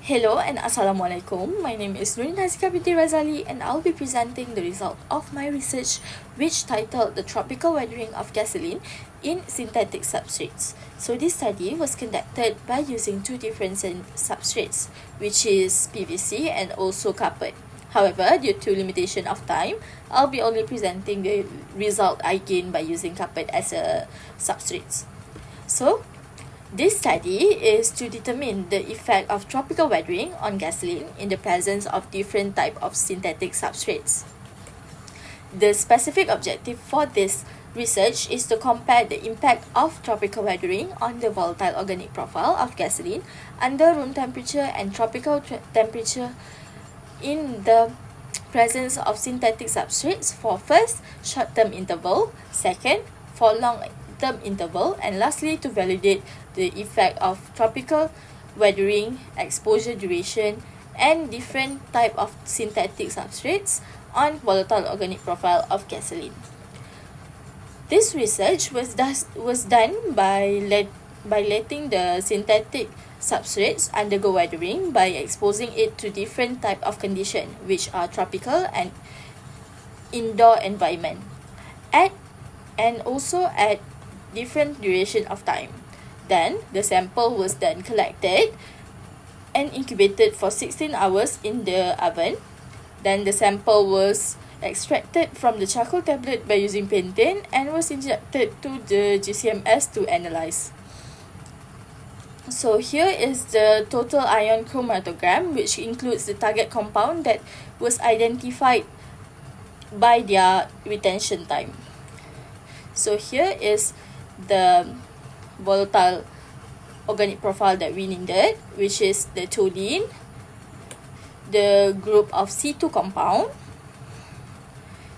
Hello and Assalamualaikum. My name is Nurin Haziqah Binti Razali and I'll be presenting the result of my research which titled The Tropical Weathering of Gasoline in Synthetic Substrates. So this study was conducted by using two different substrates, which is PVC and also carpet. However, due to limitation of time, I'll be only presenting the result I gained by using carpet as a substrate. So, this study is to determine the effect of tropical weathering on gasoline in the presence of different types of synthetic substrates. The specific objective for this research is to compare the impact of tropical weathering on the volatile organic profile of gasoline under room temperature and tropical temperature in the presence of synthetic substrates for first, short-term interval, second, for long-term interval, and lastly to validate the effect of tropical weathering, exposure duration, and different type of synthetic substrates on volatile organic profile of gasoline. This research was done by letting the synthetic substrates undergo weathering by exposing it to different type of condition, which are tropical and indoor environment, and also at different duration of time. Then the sample was then collected and incubated for 16 hours in the oven. Then the sample was extracted from the charcoal tablet by using pentane and was injected to the GCMS to analyze. So here is the total ion chromatogram, which includes the target compound that was identified by their retention time. So here is the volatile organic profile that we needed, which is the toluene, the group of C2 compound,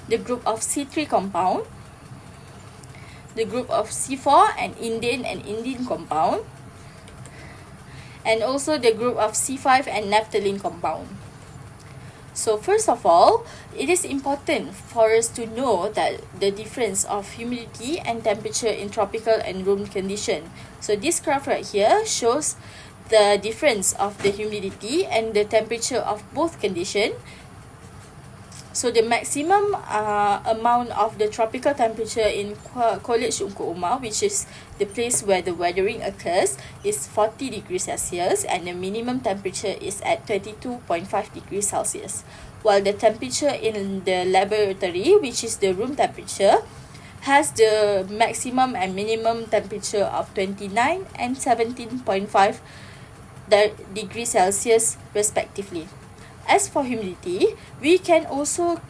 the group of C3 compound, the group of C4 and indene compound, and also the group of C5 and naphthalene compound. So first of all, it is important for us to know that the difference of humidity and temperature in tropical and room condition. So this graph right here shows the difference of the humidity and the temperature of both condition. So the maximum amount of the tropical temperature in College Ungku Umar, which is the place where the weathering occurs, is 40 degrees Celsius, and the minimum temperature is at 32.5 degrees Celsius. While the temperature in the laboratory, which is the room temperature, has the maximum and minimum temperature of 29 and 17.5 degrees Celsius respectively. As for humidity, we can also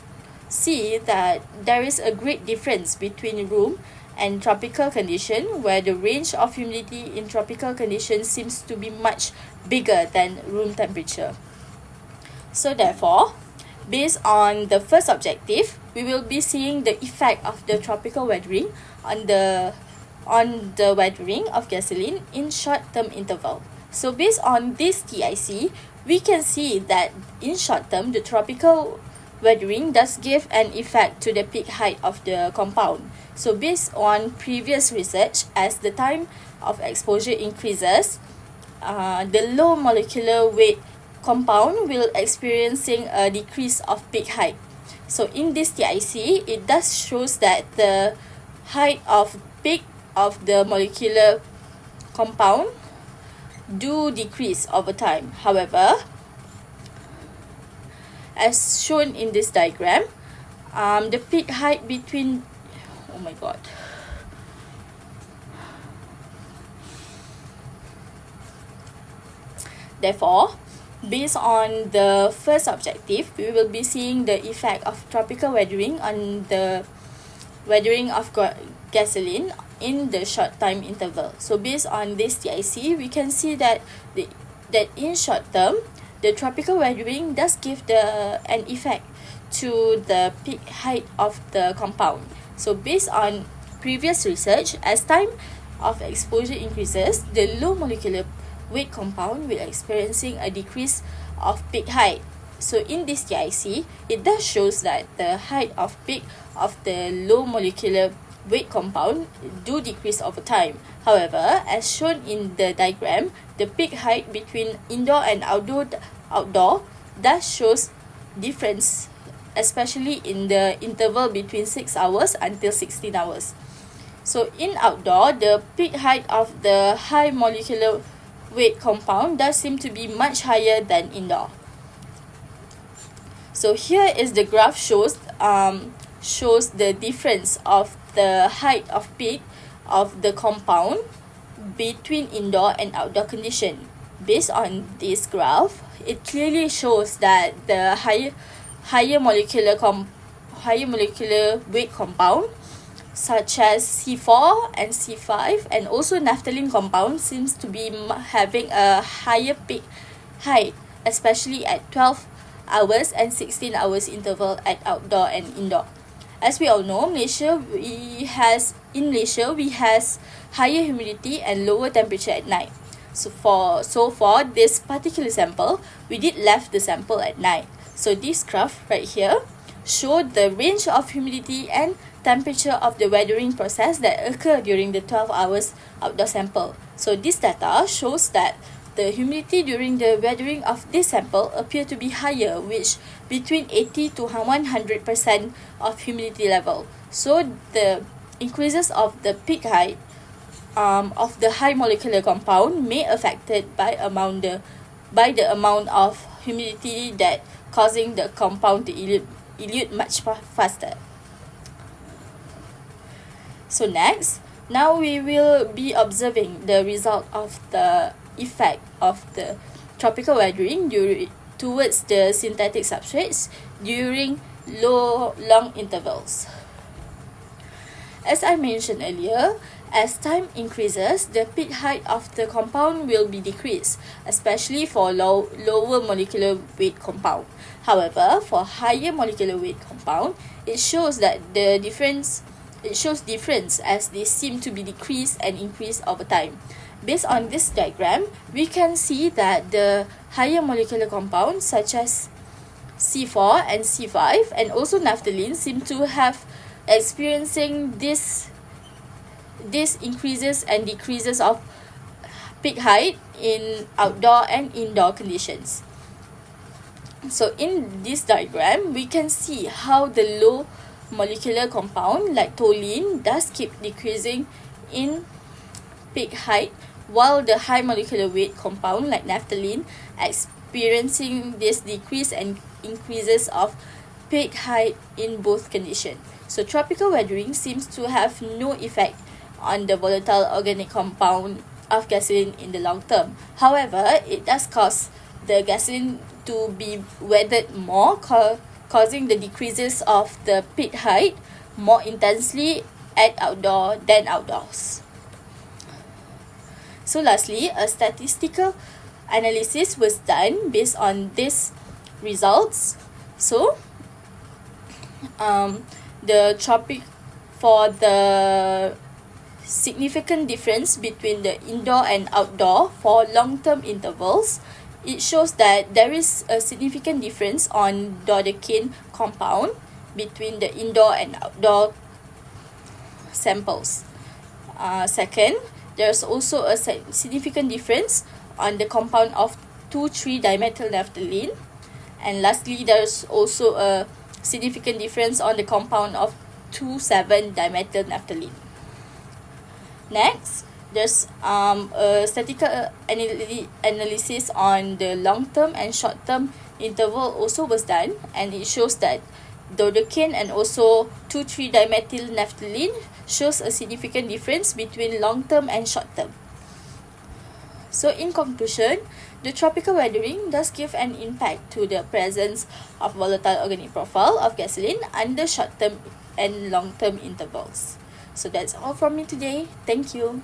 see that there is a great difference between room and tropical condition, where the range of humidity in tropical conditions seems to be much bigger than room temperature. So therefore, based on the first objective, we will be seeing the effect of the tropical weathering on the weathering of gasoline in short-term interval. So based on this TIC, we can see that in short term, the tropical weathering does give an effect to the peak height of the compound. So based on previous research, as the time of exposure increases, the low molecular weight compound will experiencing a decrease of peak height. So in this TIC, it does shows that the height of peak of the molecular compound do decrease over time. However, as shown in this diagram, the peak height between Therefore, based on the first objective, we will be seeing the effect of tropical weathering on the weathering of gasoline in the short time interval. So based on this TIC, we can see that in short term, the tropical weathering does give an effect to the peak height of the compound. So based on previous research, as time of exposure increases, the low molecular weight compound will experiencing a decrease of peak height. So in this TIC, it does shows that the height of peak of the low molecular weight compound do decrease over time. However, as shown in the diagram, the peak height between indoor and outdoor does shows difference, especially in the interval between 6 hours until 16 hours. So in outdoor, the peak height of the high molecular weight compound does seem to be much higher than indoor. So here is the graph shows the difference of the height of peak of the compound between indoor and outdoor condition. Based on this graph, it clearly shows that the higher molecular weight compound such as C4 and C5 and also naphthalene compound seems to be having a higher peak height, especially at 12 hours and 16 hours interval at outdoor and indoor. As we all know, Malaysia has higher humidity and lower temperature at night. So for this particular sample, we did left the sample at night. So this graph right here showed the range of humidity and temperature of the weathering process that occur during the 12 hours outdoor sample. So this data shows that the humidity during the weathering of this sample appear to be higher, which between 80 to 100% of humidity level. So the increases of the peak height of the high molecular compound may affected by the amount of humidity that causing the compound to elute much faster. So next, now we will be observing the result of the effect of the tropical weathering towards the synthetic substrates during long intervals. As I mentioned earlier, as time increases, the peak height of the compound will be decreased, especially for lower molecular weight compound. However, for higher molecular weight compound, it shows difference as they seem to be decreased and increased over time. Based on this diagram, we can see that the higher molecular compounds such as C4 and C5 and also naphthalene seem to have experiencing this increases and decreases of peak height in outdoor and indoor conditions. So in this diagram, we can see how the low molecular compound like toluene does keep decreasing in peak height, while the high molecular weight compound like naphthalene experiencing this decrease and increases of peak height in both conditions. So tropical weathering seems to have no effect on the volatile organic compound of gasoline in the long term. However, it does cause the gasoline to be weathered more, causing the decreases of the peak height more intensely at outdoor than outdoors. So lastly, a statistical analysis was done based on these results. So for the significant difference between the indoor and outdoor for long-term intervals, it shows that there is a significant difference on dodecane compound between the indoor and outdoor samples. Second, there's also a significant difference on the compound of 2,3-dimethyl naphthalene. And lastly, there's also a significant difference on the compound of 2,7-dimethyl naphthalene. Next, there's a statistical analysis on the long-term and short-term interval also was done, and it shows that dodecane and also 2,3-dimethyl naphthalene shows a significant difference between long-term and short-term. So in conclusion, the tropical weathering does give an impact to the presence of volatile organic profile of gasoline under short-term and long-term intervals. So that's all from me today. Thank you.